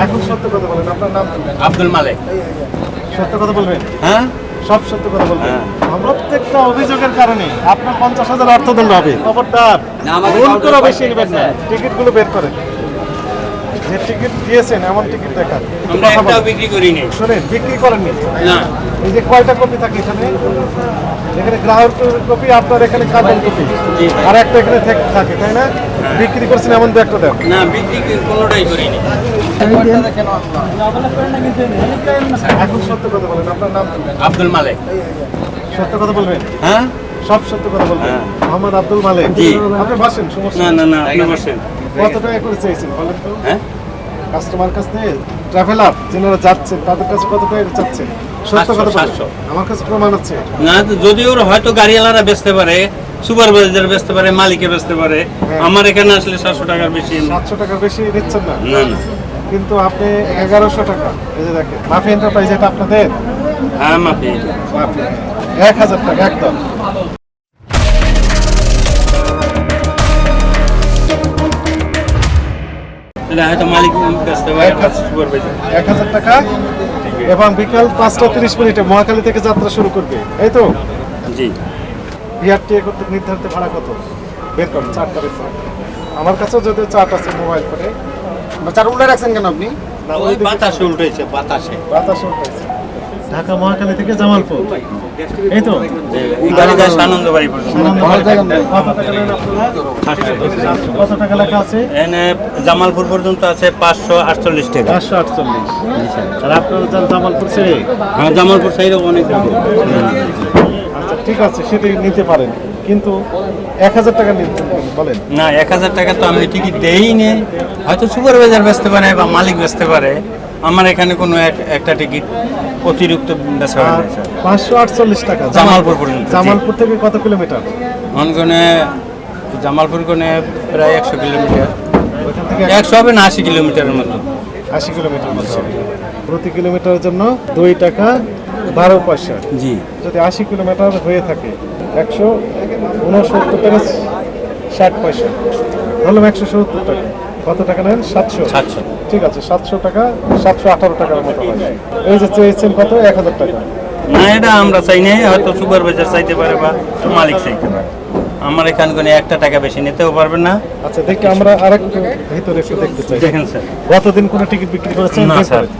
এখন সত্য কথা বলেন, আপনার নাম কি? আব্দুল মালিক। সত্য কথা বলবেন? হ্যাঁ, সব সত্য কথা বলবেন। হ্যাঁ। প্রত্যেকটা অভিযোগের কারণে আপনার 50,000 অর্থদণ্ড হবে। খবরদার ভুল করে বেশি নেবেন না। টিকিটগুলো বের করেন, যে টিকিট দিয়েছেন এমন টিকিট দেখান। আমরা একটাও বিক্রি করিনি। শোনেন, বিক্রি করেননি না, এই যে কয়টা কপি থাকে এখানে? এখানে গ্রাহকের কপি, আপনার এখানে কাগজ কপি, জি। আর একটা এখানে থাকে, তাই না? বিক্রি করছেন এমন দু একটা দেন। না বিক্রি কোনোটাই করিনি। এখন সত্য কথা বলেন, আপনার নাম কি? আব্দুল মালিক। সত্য কথা বলবেন? হ্যাঁ, সব সত্য কথা বলবেন? হ্যাঁ। মোহাম্মদ আব্দুল মালিক। জি। আপনি বসেন, সমস্যা না নেই। না না, আপনি বসেন। কত টাকা করে চেয়েছেন বলেন তো? হ্যাঁ, কাস্টমার কাছ থেকে, ট্রাভেলার যারা যাচ্ছেন তাদের কাছে কত টাকা চাচ্ছেন? সত্য কথা বলেন। 700 আমার কাছে প্রমাণ আছে। না যদি ওর হয়তো গাড়িওয়ালারা বেচতে পারে, সুপারভাইজার বেচতে পারে, মালিকে বেচতে পারে। হ্যাঁ। আমার এখানে আসলে 700 টাকার বেশি। 700 টাকার বেশি নিচ্ছেন না, না না, কিন্তু আপনি 1100 টাকা। এই যে দেখেন, মাফি এন্টারপ্রাইজ, এটা আপনাদের হ্যাঁ মাফি। মাফি 1000 টাকা একদম। এটা হয়তো মালিক বেচতে পারে, সুপারভাইজার। 1000 টাকা এবং বিকাল 5টা 30 মিনিটে মহাখালী থেকে যাত্রা শুরু করবে, এই তো? জি। বিআরটিএ কর্তৃক নির্ধারিত ভাড়া কত? বের করেন, চার্টটা বের করেন। আমার কাছেও যদিও চার্ট আছে মোবাইল ফোনে। চার উল্টা রাখছেন কেন আপনি? না, ওই বাতাসে উল্টেছে, বাতাসে। বাতাসে উঠেছে। ঢাকা মহাখালী থেকে জামালপুর, এই তো? এই গাড়ি যায় আনন্দবাড়ি পর্যন্ত। কত টাকা নেন আপনারা? কত টাকা লেখা আছে? এখানে জামালপুর পর্যন্ত আছে 548 টাকা। 548। আর আপনারা যান জামালপুর ছেড়ে? হ্যাঁ, জামালপুর সাইডে অনেক দাম। আচ্ছা ঠিক আছে, সেটাই নিতে পারেন, কিন্তু 1000 টাকা নিতে বলেন। না, 1000 টাকা তো আমি টিকিট দেই নি। হয়তো সুপারভাইজার বেচতে পারে বা মালিক বেচতে পারে। আমার এখানে কোনো একটা টিকিট অতিরিক্ত বেচা হয় আর না স্যার। 548 টাকা জামালপুর পর্যন্ত। জামালপুর থেকে কত কিলোমিটার? অনগণে জামালপুর কোনে প্রায় 100 কিলোমিটার। ওইখান থেকে 100 হবে না, 80 কিলোমিটারের মতো। 80 কিলোমিটার মতো হবে। প্রতি কিলোমিটারের জন্য 2 টাকা 12 পয়সা। জি। যদি 80 কিলোমিটার হয়ে থাকে 169 টাকা 60 পয়সা, ধরলাম 170 টাকা। কত টাকা নেন? 700। 700। ঠিক আছে, 700 টাকা, 718 টাকার মতো হয়। এই যে চেয়েছেন কত? 1000 টাকা। না, এটা আমরা চাই না, হয়তো সুপারভাইজার চাইতে পারে বা মালিক চাইতে পারে। আমার এখানে কোনো একটা টাকা বেশি নিতেও পারবেন না। আচ্ছা দেখি, আমরা আরেকটু ভিতরে একটু দেখতে চাই। দেখেন স্যার। গতদিন কোনো টিকিট বিক্রি করেছেন? না, বের স্যার। করেন।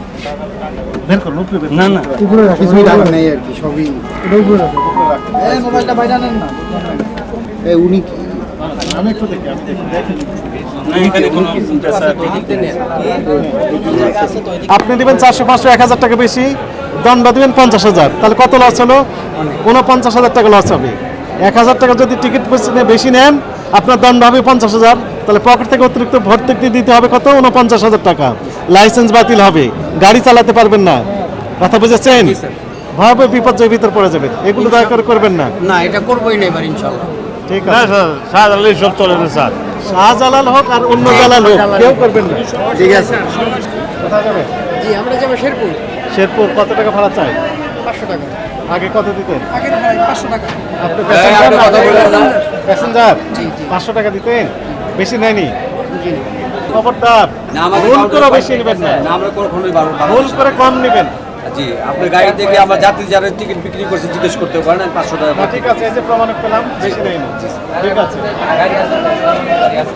বের করুন, উপরে বের করুন। না না, উপরে কিছুই রাখেন নাই আর কি, সবই। এটা উপরে রাখুন, উপরে রাখুন। এই মোবাইলটা বাইরে নেন না। এই উনি কি? আমি একটু দেখি, আমি দেখি। না এখানে কোনো স্যার টিকিট দেন। আপনি দেবেন 400, 500, 1000 টাকা বেশি, দণ্ড দেবেন 50,000, তাহলে কত লস হলো? 49,000 টাকা লস হবে। 1000 টাকা যদি টিকিট বেশি নেন, আপনার দণ্ড হবে 50,000, তাহলে পকেট থেকে অতিরিক্ত ভর্তুকি দিতে হবে কত? 49,000 টাকা। লাইসেন্স বাতিল হবে, গাড়ি চালাতে পারবেন না। কথা বুঝেছেন? ভয়াবহ বিপর্যয়ের ভিতর পড়ে যাবেন, এগুলো দয়া করে করবেন না। না, এটা করবোই না এবার ইনশাআল্লাহ। ঠিক আছে, শাহজালাল সব চলে না স্যার। শাহজালাল হোক আর অন্য জালাল হোক, কেউ করবেন না। ঠিক আছে। কোথায় যাবে? জি, আমরা যাবো শেরপুর। শেরপুর। কত টাকা ভাড়া চাই? 500 টাকা। আগে কত দিতেন? আগের 500 টাকা। আপনি আপনি কথা বললেন না। প্যাসেঞ্জার জি, জি। 500 টাকা দিতেন, বেশি নেয়নি। জি। খবরদার না, আমাদের ভুল কাউন্টারে করে পাই- বেশি নেবেন না, না, আমরা কখনোই বারণ ভুল করে কম নেবেন। জি, আপনার গাড়ি থেকে আমরা যাত্রী যারা টিকিট বিক্রি করছে জিজ্ঞেস করতে পারেন, 500 টাকা। ঠিক আছে, এই যে প্রমাণ পেলাম, বেশি নেয়নি। ঠিক আছে।